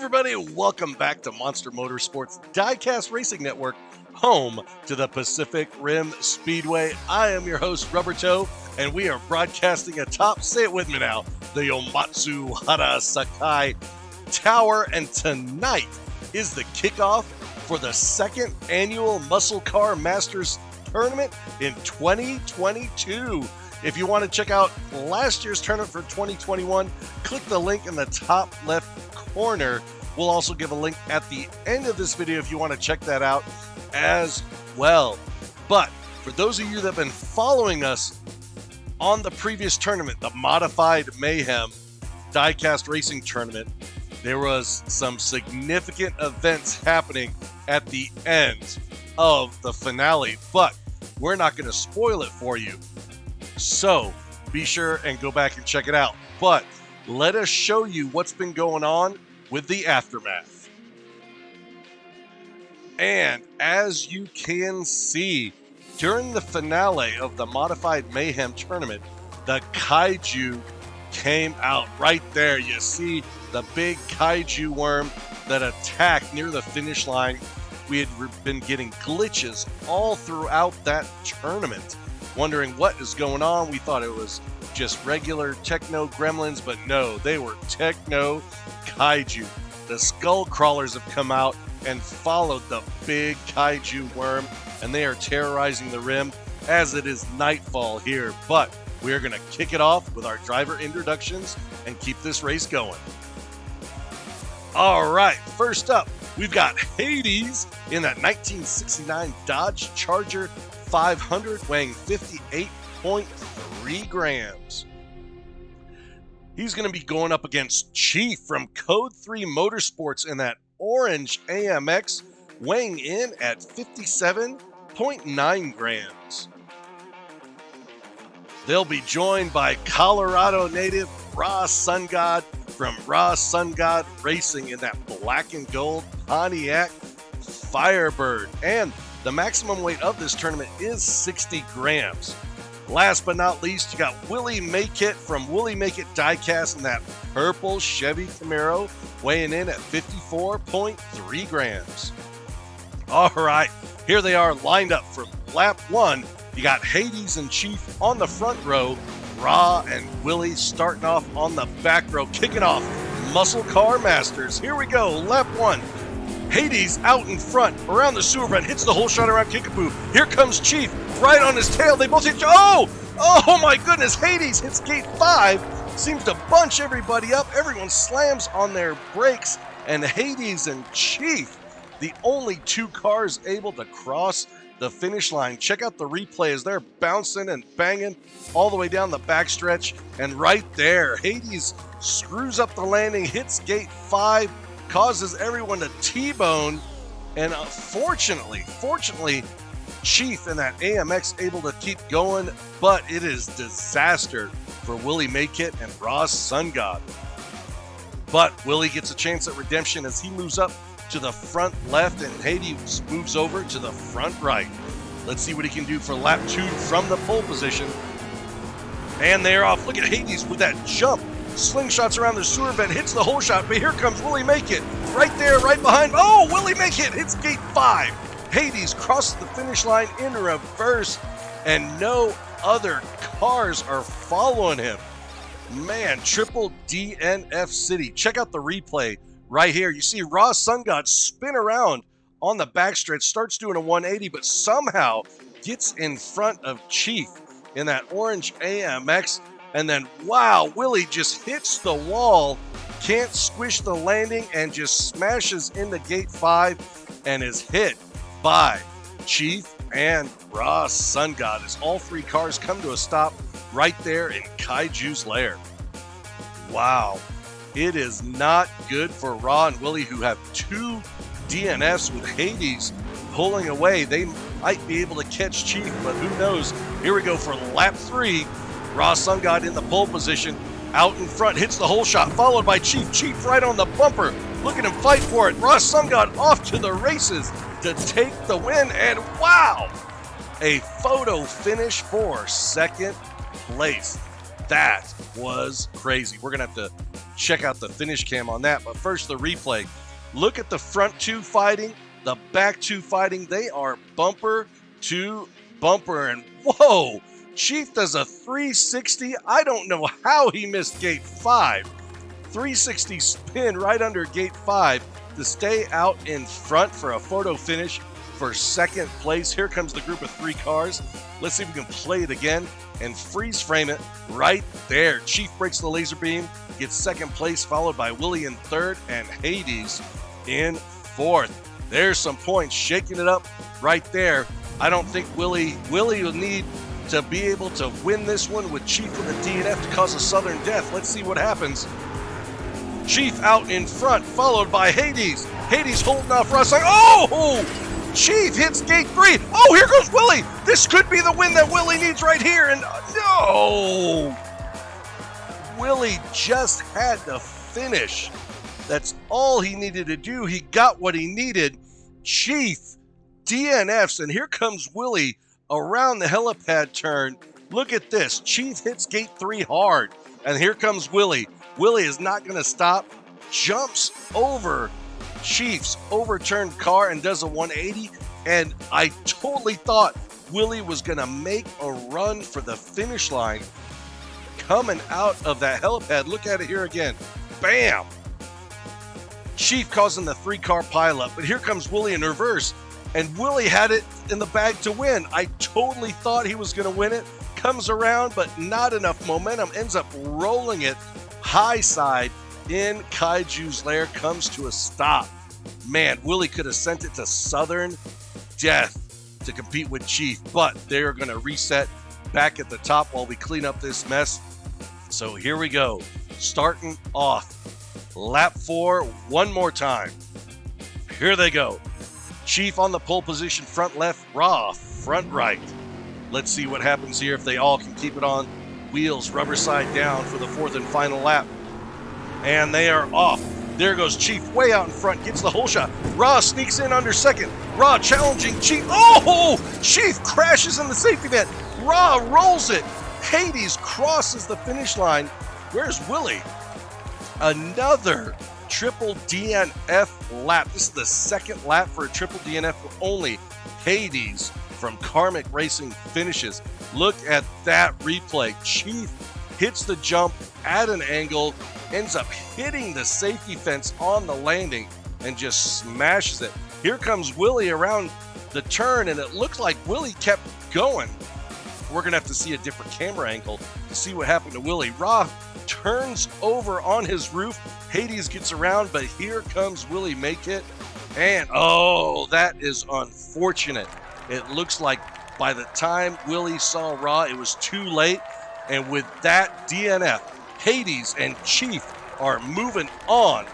everybody, welcome back to Monster Motorsports Diecast Racing Network, home to the Pacific Rim Speedway. I am your host, Rubber Toe, and we are broadcasting atop, say it with me now, the Yomatsu Hara Sakai Tower, and tonight is the kickoff for the second annual Muscle Car Masters Tournament in 2022. If you want to check out last year's tournament for 2021, click the link in the top left corner. We'll also give a link at the end of this video if you want to check that out as well. But for those of you that have been following us on the previous tournament, the Modified Mayhem Diecast Racing Tournament, there was some significant events happening at the end of the finale, but we're not going to spoil it for you. So be sure and go back and check it out. But let us show you what's been going on with the aftermath. And as you can see, during the finale of the Modified Mayhem Tournament, the kaiju came out right there. You see the big kaiju worm that attacked near the finish line. We had been getting glitches all throughout that tournament, wondering what is going on. We thought it was just regular techno gremlins, but no, they were techno kaiju. The skull crawlers have come out and followed the big kaiju worm, and they are terrorizing the rim as it is nightfall here. But we are going to kick it off with our driver introductions and keep this race going. All right, first up, we've got Hades in that 1969 Dodge Charger 500, weighing 58.3 grams. He's going to be going up against Chief from Code 3 Motorsports in that orange AMX, weighing in at 57.9 grams. They'll be joined by Colorado native Raw Sun God from Raw Sun God Racing in that black and gold Pontiac Firebird. And the maximum weight of this tournament is 60 grams. Last but not least, you got Willie Make-It from Willie Make-It Diecast in that purple Chevy Camaro, weighing in at 54.3 grams. All right, here they are lined up for lap one. You got Hades and Chief on the front row, Raw and Willie starting off on the back row, kicking off Muscle Car Masters. Here we go, lap one. Hades out in front, around the sewer vent, hits the whole shot around Kickapoo. Here comes Chief, right on his tail. They both hit. Oh my goodness, Hades hits gate 5, seems to bunch everybody up. Everyone slams on their brakes, and Hades and Chief, the only two cars able to cross the finish line. Check out the replay as they're bouncing and banging all the way down the backstretch. And right there, Hades screws up the landing, hits gate 5, causes everyone to T-bone, and fortunately, Chief in that AMX able to keep going, but it is disaster for Willie Make-It and Ross Sun God. But Willie gets a chance at redemption as he moves up to the front left, and Hades moves over to the front right. Let's see what he can do for lap 2 from the pole position. And they're off. Look at Hades with that jump. Slingshots around the sewer vent, hits the whole shot, but here comes Willie Make-It. Right there, right behind. Oh, Willie Make-It hits gate 5. Hades crosses the finish line in reverse, and no other cars are following him. Man, triple DNF City. Check out the replay right here. You see Raw Sun God spin around on the backstretch, starts doing a 180, but somehow gets in front of Chief in that orange AMX. And then, wow, Willie just hits the wall, can't squish the landing, and just smashes into gate 5 and is hit by Chief and Raw Sun God as all three cars come to a stop right there in Kaiju's lair. Wow, it is not good for Raw and Willie, who have 2 DNFs with Hades pulling away. They might be able to catch Chief, but who knows. Here we go for lap 3. Raw Sun God in the pole position, out in front, hits the whole shot, followed by Chief. Chief right on the bumper. Look at him fight for it. Raw Sun God off to the races to take the win, and wow, a photo finish for second place. That was crazy. We're going to have to check out the finish cam on that. But first, the replay. Look at the front two fighting, the back two fighting. They are bumper to bumper. And whoa, Chief does a 360. I don't know how he missed gate 5. 360 spin right under gate 5 to stay out in front for a photo finish for second place. Here comes the group of 3 cars. Let's see if we can play it again and freeze frame it right there. Chief breaks the laser beam, gets second place, followed by Willie in third and Hades in fourth. There's some points, shaking it up right there. I don't think Willie will need to be able to win this one with Chief with a DNF to cause a sudden death. Let's see what happens. Chief out in front, followed by Hades. Hades holding off Ross. Oh! Chief hits gate 3. Oh, here goes Willie. This could be the win that Willie needs right here. And no! Willie just had to finish. That's all he needed to do. He got what he needed. Chief DNFs, and here comes Willie around the helipad turn. Look at this. Chief hits gate 3 hard, and here comes Willie. Willie is not going to stop. Jumps over Chief's overturned car and does a 180, and I totally thought Willie was going to make a run for the finish line coming out of that helipad. Look at it here again. Bam! Chief causing the 3-car pileup, but here comes Willie in reverse, and Willie had it in the bag to win. I totally thought he was going to win it. Comes around, but not enough momentum. Ends up rolling it high side in Kaiju's lair. Comes to a stop. Man, Willie could have sent it to Southern Death to compete with Chief, but they're going to reset back at the top while we clean up this mess. So here we go. Starting off lap 4 one more time. Here they go. Chief on the pole position, front left, Raw, front right. Let's see what happens here if they all can keep it on wheels, rubber side down for the 4th and final lap. And they are off. There goes Chief way out in front, gets the whole shot. Raw sneaks in under second. Raw challenging Chief. Oh! Chief crashes in the safety net. Raw rolls it. Hades crosses the finish line. Where's Willie? Another triple DNF lap. This is the second lap for a triple DNF for only Hades from Karmic Racing finishes. Look at that replay. Chief hits the jump at an angle, ends up hitting the safety fence on the landing and just smashes it. Here comes Willie around the turn, and it looks like Willie kept going. We're going to have to see a different camera angle to see what happened to Willie. Raw turns over on his roof. Hades gets around, but here comes Willie make it. And, oh, that is unfortunate. It looks like by the time Willie saw Raw, it was too late. And with that DNF, Hades and Chief are moving on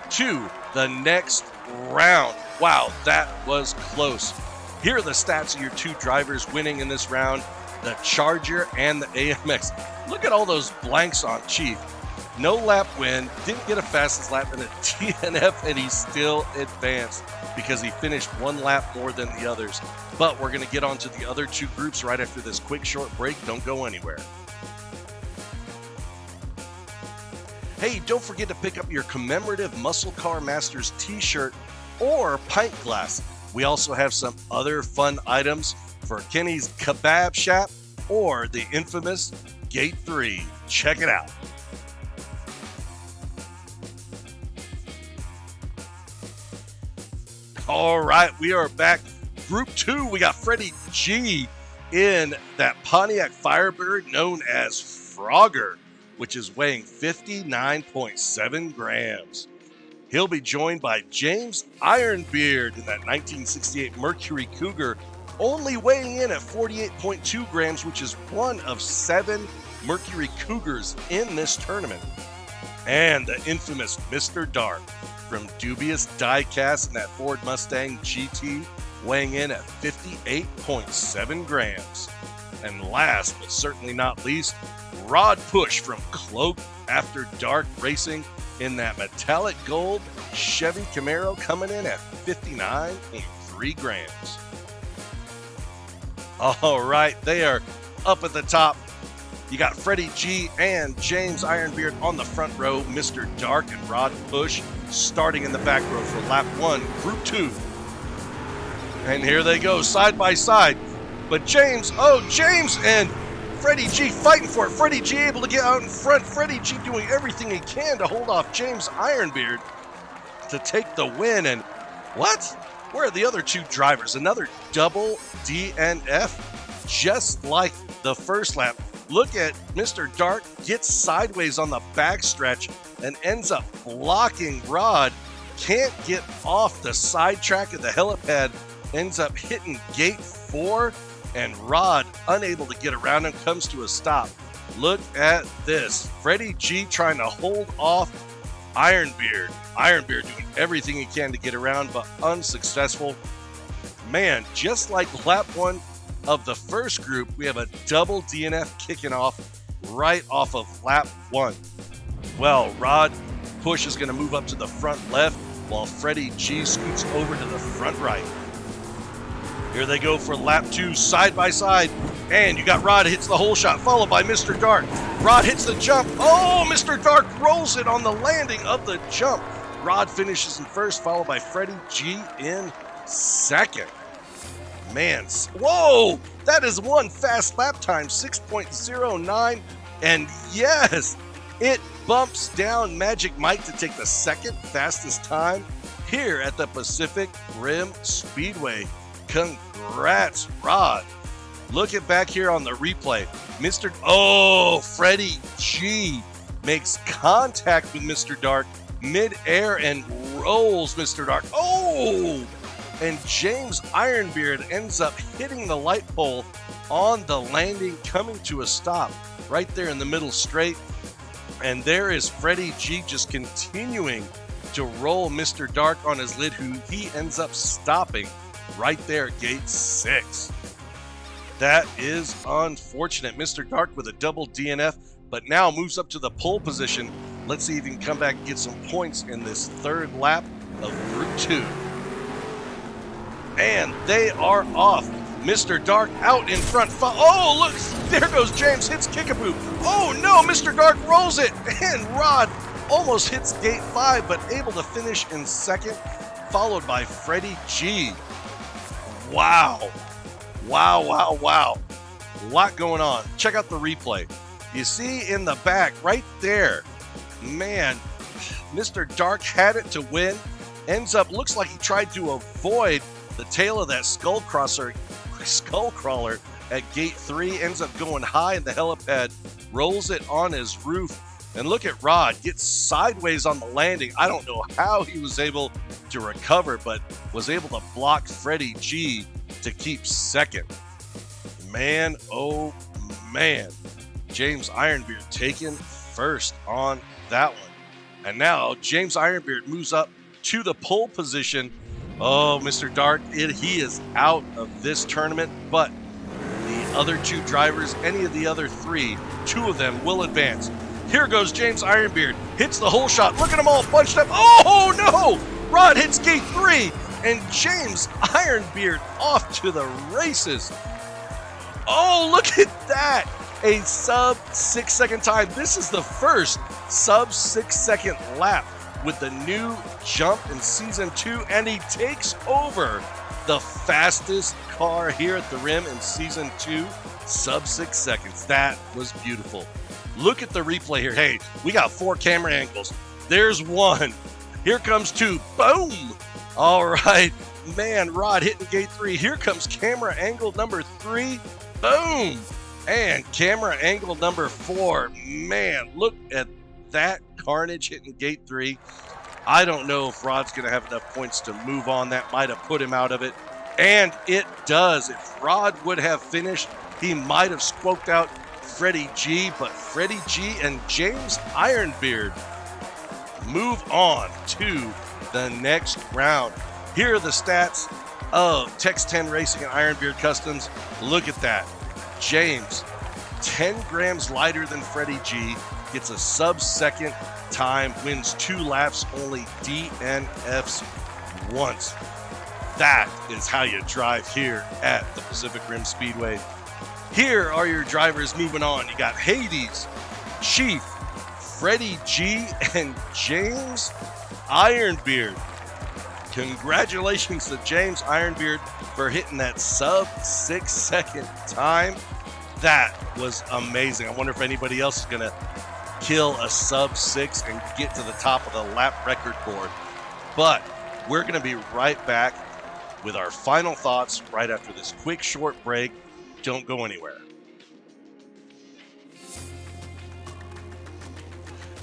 to the next round. Wow, that was close. Here are the stats of your 2 drivers winning in this round, the Charger and the AMX. Look at all those blanks on Chief. No lap win, didn't get a fastest lap, and a DNF, and he still advanced because he finished 1 lap more than the others. But we're going to get on to the other 2 groups right after this quick short break. Don't go anywhere. Hey, don't forget to pick up your commemorative Muscle Car Masters t-shirt or pint glass. We also have some other fun items for Kenny's Kebab Shop or the infamous Gate 3. Check it out. All right, we are back. Group 2, we got Freddie G in that Pontiac Firebird known as Frogger, which is weighing 59.7 grams. He'll be joined by James Ironbeard in that 1968 Mercury Cougar, only weighing in at 48.2 grams, which is one of 7 Mercury Cougars in this tournament. And the infamous Mr. Dark from Dubious Diecast in that Ford Mustang GT, weighing in at 58.7 grams. And last but certainly not least, Rod Push from Cloak After Dark Racing in that metallic gold Chevy Camaro, coming in at 59.3 grams. All right, they are up at the top. You got Freddie G and James Ironbeard on the front row, Mr. Dark and Rod Push starting in the back row for lap 1, Group 2. And here they go, side by side. But James and Freddie G fighting for it. Freddie G able to get out in front. Freddie G doing everything he can to hold off James Ironbeard to take the win. And what? Where are the other two drivers? Another double DNF, just like the first lap. Look at Mr. Dark gets sideways on the backstretch and ends up blocking Rod. Can't get off the sidetrack of the helipad. Ends up hitting gate 4, and Rod, unable to get around him, comes to a stop. Look at this. Freddie G trying to hold off Ironbeard. Ironbeard doing everything he can to get around, but unsuccessful. Man, just like lap 1 of the first group, we have a double DNF kicking off right off of lap 1. Well, Rod Push is going to move up to the front left, while Freddie G scoots over to the front right. Here they go for lap 2, side by side. And you got Rod hits the hole shot, followed by Mr. Dark. Rod hits the jump. Oh, Mr. Dark rolls it on the landing of the jump. Rod finishes in first, followed by Freddie G in second. Man, whoa, that is one fast lap time, 6.09. And yes, it bumps down Magic Mike to take the second fastest time here at the Pacific Rim Speedway. Congrats, Rod. Look at back here on the replay. Freddie G makes contact with Mr. Dark mid-air and rolls Mr. Dark. Oh! And James Ironbeard ends up hitting the light pole on the landing, coming to a stop right there in the middle straight. And there is Freddie G just continuing to roll Mr. Dark on his lid, who he ends up stopping right there at gate 6. That is unfortunate. Mr. Dark with a double DNF, but now moves up to the pole position. Let's see if he can come back and get some points in this third lap of Group 2. And they are off. Mr. Dark out in front. Oh, look, there goes James, hits Kickapoo. Oh no, Mr. Dark rolls it, and Rod almost hits gate 5, but able to finish in second, followed by Freddie G. Wow. A lot going on. Check out the replay. You see in the back right there, man, Mr. Dark had it to win. Ends up, looks like he tried to avoid the tail of that skull crawler at gate 3. Ends up going high in the helipad, rolls it on his roof. And look at Rod, gets sideways on the landing. I don't know how he was able to recover, but was able to block Freddie G to keep second. Man, oh man. James Ironbeard taking first on that one. And now James Ironbeard moves up to the pole position. Oh, Mr. Dark, he is out of this tournament, but the other two drivers, any of the other three, two of them will advance. Here goes James Ironbeard, hits the hole shot. Look at them all bunched up. Oh no! Rod hits gate 3, and James Ironbeard off to the races. Oh, look at that! A sub 6 second time. This is the first sub 6 second lap with the new jump in season 2, and he takes over the fastest car here at the rim in season 2, sub 6 seconds. That was beautiful. Look at the replay here. Hey, we got 4 camera angles. There's 1. Here comes 2. Boom! All right. Man, Rod hitting gate 3. Here comes camera angle number 3. Boom! And camera angle number 4. Man, look at that carnage hitting gate 3. I don't know if Rod's going to have enough points to move on. That might have put him out of it. And it does. If Rod would have finished, he might have squoked out Freddie G, but Freddie G and James Ironbeard move on to the next round. Here are the stats of Tex 10 Racing and Ironbeard Customs. Look at that. James, 10 grams lighter than Freddie G, gets a sub-second time, wins 2 laps, only DNFs once. That is how you drive here at the Pacific Rim Speedway. Here are your drivers moving on. You got Hades, Chief, Freddie G, and James Ironbeard. Congratulations to James Ironbeard for hitting that sub 6 second time. That was amazing. I wonder if anybody else is going to kill a sub 6 and get to the top of the lap record board. But we're going to be right back with our final thoughts right after this quick short break. Don't go anywhere.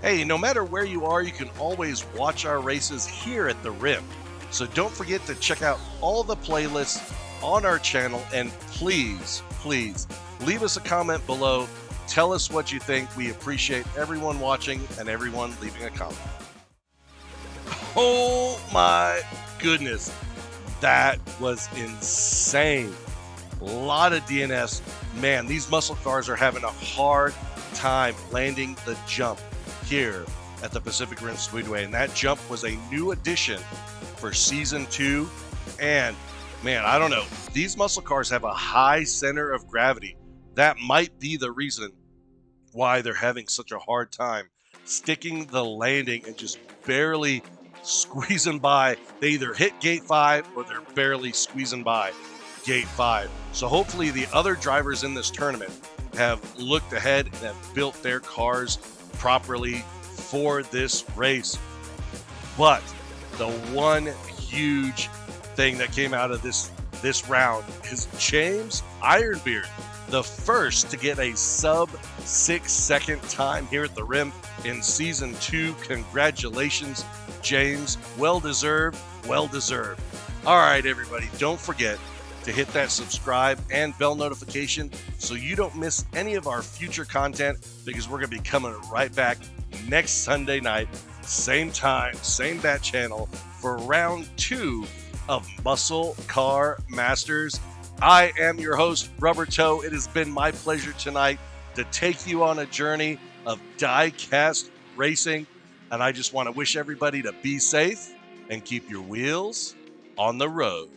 Hey, no matter where you are, you can always watch our races here at the Rim. So don't forget to check out all the playlists on our channel, and please, please leave us a comment below. Tell us what you think. We appreciate everyone watching and everyone leaving a comment. Oh my goodness, that was insane. A lot of DNS. Man, these muscle cars are having a hard time landing the jump here at the Pacific Rim Speedway, and that jump was a new addition for season 2. And man, I don't know, these muscle cars have a high center of gravity. That might be the reason why they're having such a hard time sticking the landing and just barely squeezing by. They either hit gate 5 or they're barely squeezing by gate 5. So hopefully the other drivers in this tournament have looked ahead and have built their cars properly for this race. But the one huge thing that came out of this round is James Ironbeard, the first to get a sub 6 second time here at the Rim in season 2. Congratulations, James. Well deserved, well deserved. All right, everybody, don't forget to hit that subscribe and bell notification so you don't miss any of our future content, because we're going to be coming right back next Sunday night, same time, same bat channel, for round 2 of Muscle Car Masters. I am your host, Rubber Toe. It has been my pleasure tonight to take you on a journey of Diecast racing, and I just want to wish everybody to be safe and keep your wheels on the road.